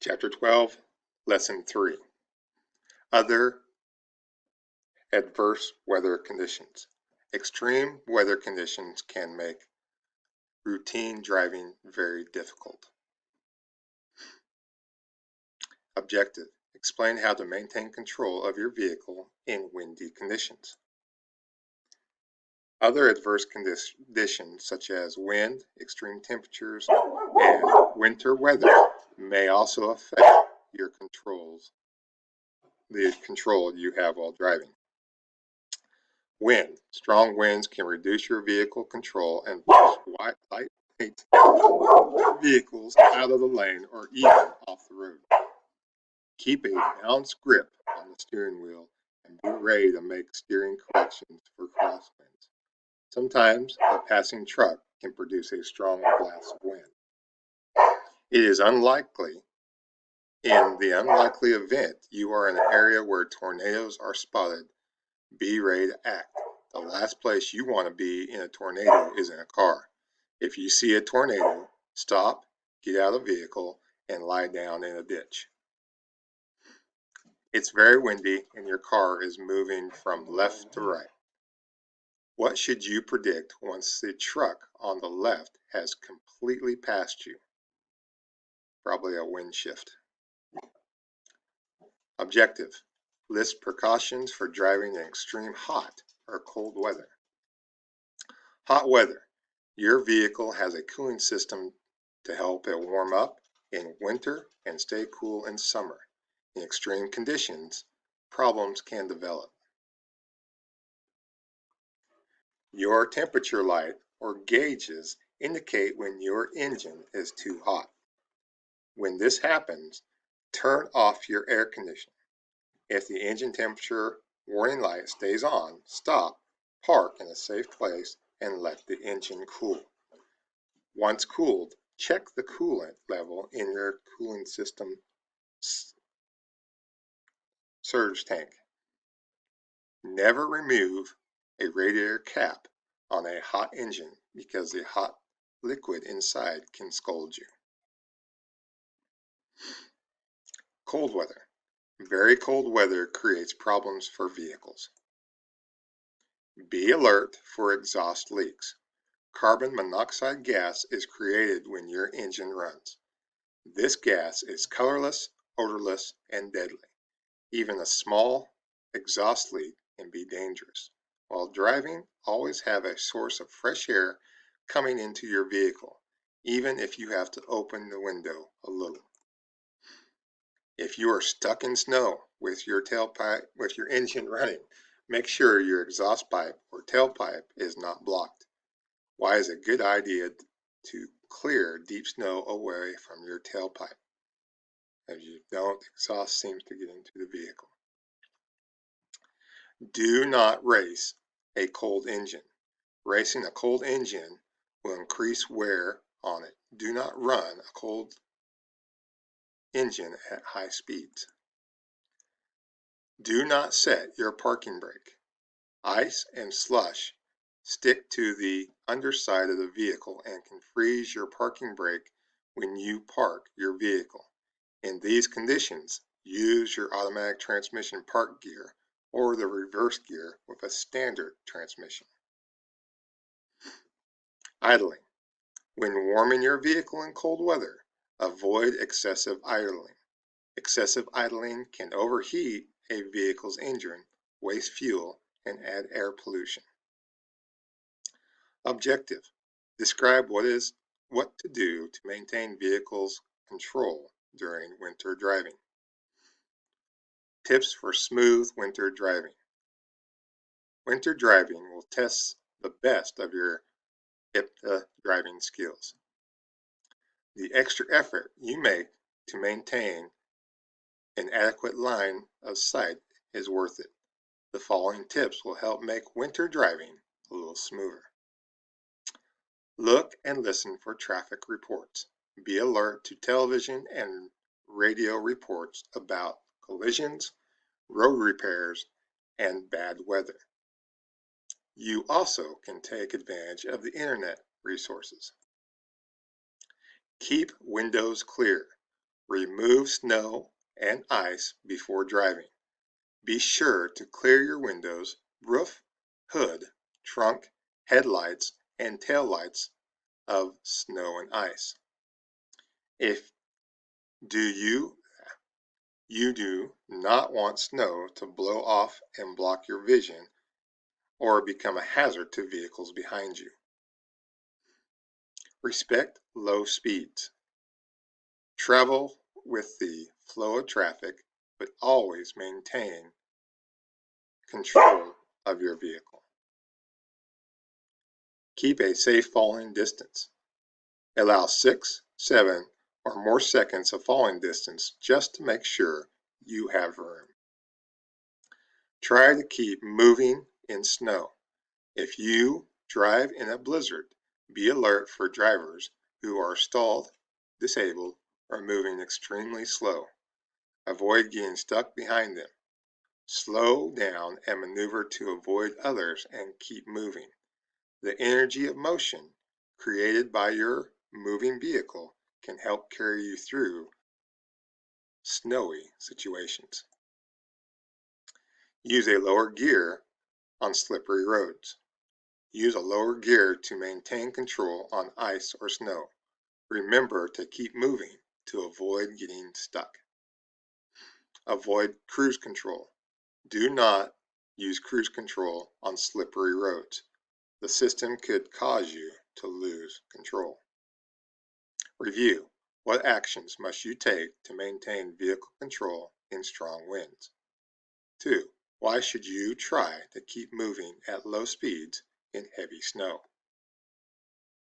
Chapter 12, Lesson 3, Other Adverse Weather Conditions. Extreme weather conditions can make routine driving very difficult. Objective: explain how to maintain control of your vehicle in windy conditions. Other adverse conditions such as wind, extreme temperatures, and winter weather may also affect the control you have while driving. Wind. Strong winds can reduce your vehicle control and push lightweight vehicles out of the lane or even off the road. Keep a balanced grip on the steering wheel and be ready to make steering corrections for crosswinds. Sometimes a passing truck can produce a strong blast of wind. It is unlikely, in the unlikely event you are in an area where tornadoes are spotted, be ready to act. The last place you want to be in a tornado is in a car. If you see a tornado, stop, get out of the vehicle, and lie down in a ditch. It's very windy and your car is moving from left to right. What should you predict once the truck on the left has completely passed you? Probably a wind shift. Objective: list precautions for driving in extreme hot or cold weather. Hot weather. Your vehicle has a cooling system to help it warm up in winter and stay cool in summer. In extreme conditions, problems can develop. Your temperature light or gauges indicate when your engine is too hot. When this happens, turn off your air conditioning. If the engine temperature warning light stays on, stop, park in a safe place, and let the engine cool. Once cooled, check the coolant level in your cooling system surge tank. Never remove a radiator cap on a hot engine because the hot liquid inside can scald you. Cold weather. Very cold weather creates problems for vehicles. Be alert for exhaust leaks. Carbon monoxide gas is created when your engine runs. This gas is colorless, odorless, and deadly. Even a small exhaust leak can be dangerous. While driving, always have a source of fresh air coming into your vehicle, even if you have to open the window a little. If you are stuck in snow with your engine running, make sure your exhaust pipe or tailpipe is not blocked. Why is it a good idea to clear deep snow away from your tailpipe? As you don't, exhaust seems to get into the vehicle. Do not race a cold engine. Racing a cold engine will increase wear on it. Do not run a cold engine at high speeds. Do not set your parking brake. Ice and slush stick to the underside of the vehicle and can freeze your parking brake when you park your vehicle. In these conditions, use your automatic transmission park gear or the reverse gear with a standard transmission. Idling. When warming your vehicle in cold weather, avoid excessive idling. Excessive idling can overheat a vehicle's engine, waste fuel, and add air pollution. Objective: describe what to do to maintain vehicle's control during winter driving. Tips for smooth winter driving. Winter driving will test the best of your IPTA driving skills. The extra effort you make to maintain an adequate line of sight is worth it. The following tips will help make winter driving a little smoother. Look and listen for traffic reports. Be alert to television and radio reports about collisions, road repairs, and bad weather. You also can take advantage of the internet resources. Keep windows clear. Remove snow and ice before driving. Be sure to clear your windows, roof, hood, trunk, headlights, and taillights of snow and ice. If you do not want snow to blow off and block your vision or become a hazard to vehicles behind you. Respect low speeds. Travel with the flow of traffic, but always maintain control of your vehicle. Keep a safe falling distance. Allow 6, 7, or more seconds of falling distance just to make sure you have room. Try to keep moving in snow. If you drive in a blizzard, be alert for drivers who are stalled, disabled, or moving extremely slow. Avoid getting stuck behind them. Slow down and maneuver to avoid others and keep moving. The energy of motion created by your moving vehicle can help carry you through snowy situations. Use a lower gear on slippery roads. Use a lower gear to maintain control on ice or snow. Remember to keep moving to avoid getting stuck. Avoid cruise control. Do not use cruise control on slippery roads. The system could cause you to lose control. Review. What actions must you take to maintain vehicle control in strong winds? 2. Why should you try to keep moving at low speeds in heavy snow?